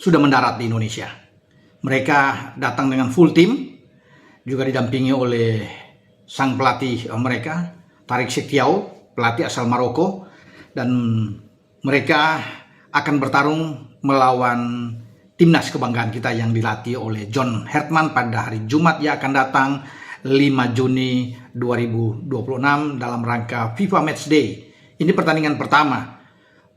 sudah mendarat di Indonesia. Mereka datang dengan full tim, juga didampingi oleh sang pelatih mereka, Tarik Sektiau, pelatih asal Maroko, dan mereka akan bertarung melawan timnas kebanggaan kita yang dilatih oleh John Hertman pada hari Jumat yang akan datang 5 Juni 2026 dalam rangka FIFA Matchday. Ini pertandingan pertama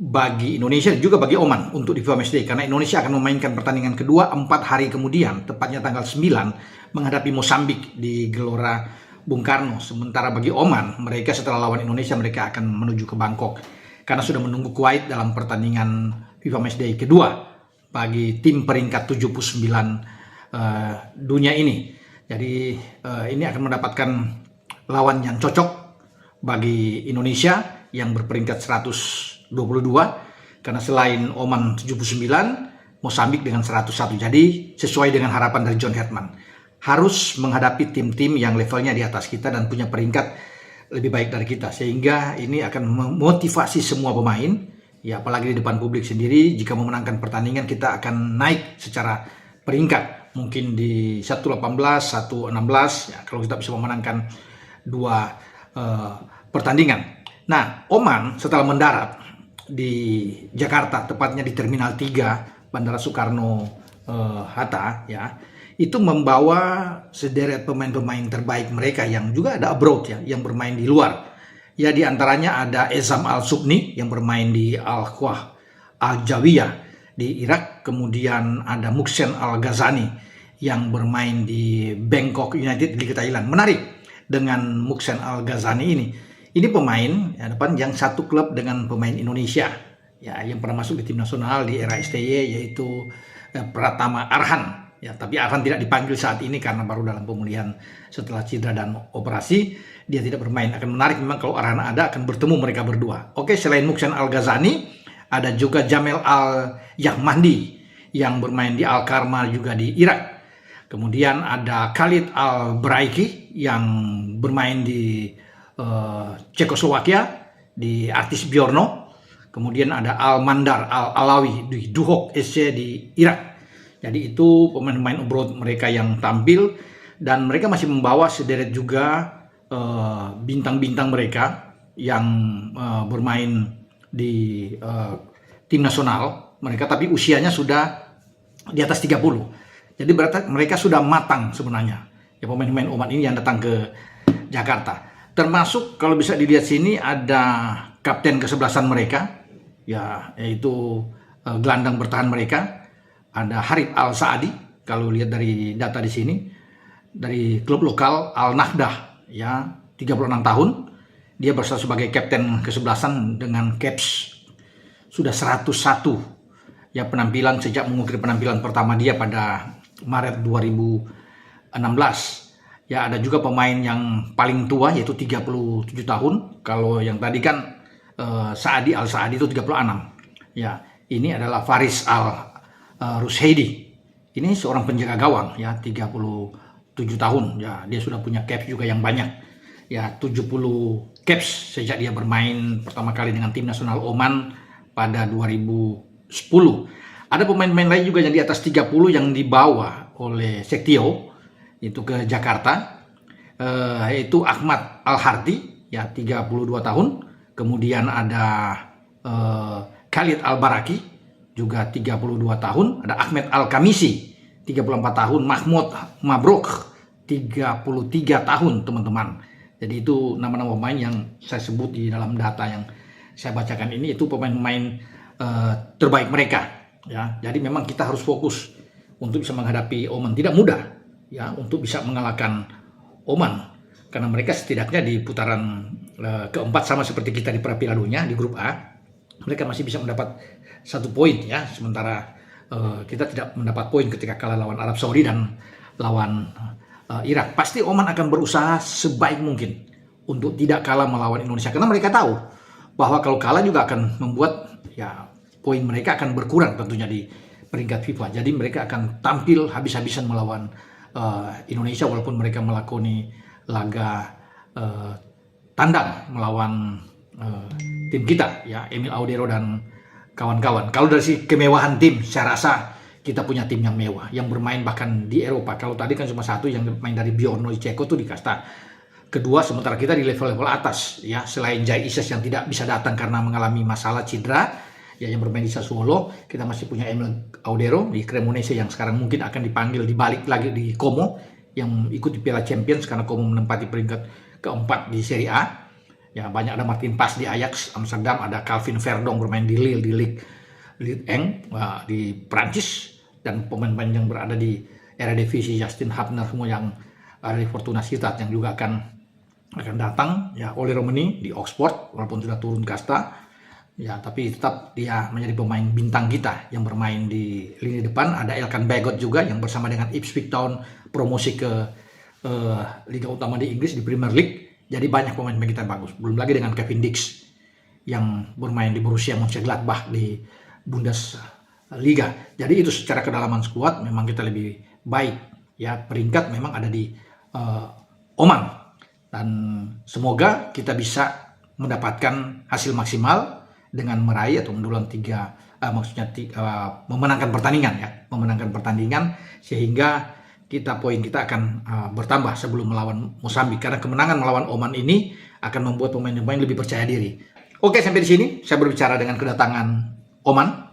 bagi Indonesia dan juga bagi Oman untuk di FIFA Matchday, karena Indonesia akan memainkan pertandingan kedua 4 hari kemudian, tepatnya tanggal 9 menghadapi Mosambik di Gelora Bung Karno. Sementara bagi Oman, mereka setelah lawan Indonesia mereka akan menuju ke Bangkok karena sudah menunggu Kuwait dalam pertandingan FIFA Matchday kedua bagi tim peringkat 79 dunia ini. Jadi ini akan mendapatkan lawan yang cocok bagi Indonesia yang berperingkat 122, karena selain Oman 79, Mosambik dengan 101. Jadi sesuai dengan harapan dari John Hertman, harus menghadapi tim-tim yang levelnya di atas kita dan punya peringkat lebih baik dari kita, sehingga ini akan memotivasi semua pemain. Ya, apalagi di depan publik sendiri, jika memenangkan pertandingan kita akan naik secara peringkat. Mungkin di 118, 116, ya, kalau kita bisa memenangkan 2 pertandingan. Nah, Oman setelah mendarat di Jakarta, tepatnya di Terminal 3 Bandara Soekarno-Hatta, ya, itu membawa sederet pemain-pemain terbaik mereka yang juga ada abroad, ya, yang bermain di luar. Ya, di antaranya ada Ezam Al-Subni yang bermain di Al-Khwah Al-Jawiyah di Irak. Kemudian ada Muhsen Al-Ghazani yang bermain di Bangkok United di Thailand. Menarik dengan Muhsen Al-Ghazani ini pemain ya, depan yang satu klub dengan pemain Indonesia, ya, yang pernah masuk di tim nasional di era STY, yaitu Pratama Arhan. Ya, tapi Arhan tidak dipanggil saat ini karena baru dalam pemulihan setelah cedera dan operasi. Dia tidak bermain. Akan menarik memang kalau Arhan ada, akan bertemu mereka berdua. Oke, selain Muhsen Al-Ghazani, ada juga Jamel Al-Yahmandi yang bermain di Al-Karma juga di Irak. Kemudian ada Khalid Al-Braiki yang bermain di Cekoslowakia di Artis Byorno. Kemudian ada Al-Mandar Al-Alawi di Duhok SC di Irak. Jadi itu pemain-pemain abroad mereka yang tampil, dan mereka masih membawa sederet juga bintang-bintang mereka yang bermain di tim nasional mereka, tapi usianya sudah di atas 30. Jadi berarti mereka sudah matang sebenarnya, ya, pemain-pemain Oman ini yang datang ke Jakarta. Termasuk kalau bisa dilihat sini ada kapten kesebelasan mereka, ya, yaitu gelandang bertahan mereka, ada Harith Al-Saadi. Kalau lihat dari data di sini, dari klub lokal Al-Nahdah, ya, 36 tahun. Dia berstatus sebagai kapten kesebelasan dengan caps sudah 101. Ya, penampilan sejak mengukir penampilan pertama dia pada Maret 2016. Ya, ada juga pemain yang paling tua yaitu 37 tahun. Kalau yang tadi kan Saadi Al-Saadi itu 36. Ya, ini adalah Faris Al-Rusheidi. Ini seorang penjaga gawang, ya, 37 tahun. Ya, dia sudah punya caps juga yang banyak. Ya, 70 caps sejak dia bermain pertama kali dengan tim nasional Oman pada 2010. Ada pemain-pemain lain juga yang di atas 30 yang dibawa oleh Sektio itu ke Jakarta, yaitu Ahmad Al-Hardi, ya, 32 tahun. Kemudian ada Khalid Al-Baraki juga 32 tahun. Ada Ahmed Al-Kamisi 34 tahun. Mahmud Mabruk 33 tahun, teman-teman. Jadi itu nama-nama pemain yang saya sebut di dalam data yang saya bacakan ini, itu pemain-pemain terbaik mereka, ya. Jadi memang kita harus fokus untuk bisa menghadapi Oman. Tidak mudah, ya, untuk bisa mengalahkan Oman, karena mereka setidaknya di putaran keempat sama seperti kita di Piala Dunia di grup A, mereka masih bisa mendapat 1 poin, ya. Sementara kita tidak mendapat poin ketika kalah lawan Arab Saudi dan lawan Irak. Pasti Oman akan berusaha sebaik mungkin untuk tidak kalah melawan Indonesia, karena mereka tahu bahwa kalau kalah juga akan membuat, ya, poin mereka akan berkurang tentunya di peringkat FIFA. Jadi mereka akan tampil habis-habisan melawan Indonesia, walaupun mereka melakoni laga tandang melawan tim kita, ya, Emil Audero dan kawan-kawan. Kalau dari si kemewahan tim, saya rasa kita punya tim yang mewah, yang bermain bahkan di Eropa. Kalau tadi kan cuma satu yang main dari Bjorno Ceko tuh di kasta kedua, sementara kita di level-level atas ya. Selain Jai Ises yang tidak bisa datang karena mengalami masalah cedera, ya, yang bermain di Sassuolo, kita masih punya Emil Audero di Cremonese yang sekarang mungkin akan dipanggil dibalik lagi di Como, yang ikut di Piala Champions karena Como menempati peringkat keempat di Serie A. Ya, banyak ada Martin Pas di Ajax Amsterdam, ada Calvin Verdong bermain di Lille di Ligue 1 di Prancis, dan pemain-pemain yang berada di Eredivisie, Justin Hubner semua yang ada di Fortuna Sittard yang juga akan datang. Ya, Oli Romani di Oxford walaupun sudah turun kasta, ya, tapi tetap dia menjadi pemain bintang kita yang bermain di lini depan. Ada Elkan Bagot juga yang bersama dengan Ipswich Town promosi ke Liga Utama di Inggris di Premier League. Jadi banyak pemain-pemain kita yang bagus. Belum lagi dengan Kevin Dix yang bermain di Borussia Mönchengladbach di Bundesliga. Jadi itu secara kedalaman skuad memang kita lebih baik. Ya, peringkat memang ada di Oman. Dan semoga kita bisa mendapatkan hasil maksimal dengan meraih atau mendulang memenangkan pertandingan, ya, memenangkan pertandingan sehingga poin kita akan bertambah sebelum melawan Mozambik, karena kemenangan melawan Oman ini akan membuat pemain-pemain lebih percaya diri. Oke, sampai di sini saya berbicara dengan kedatangan Oman.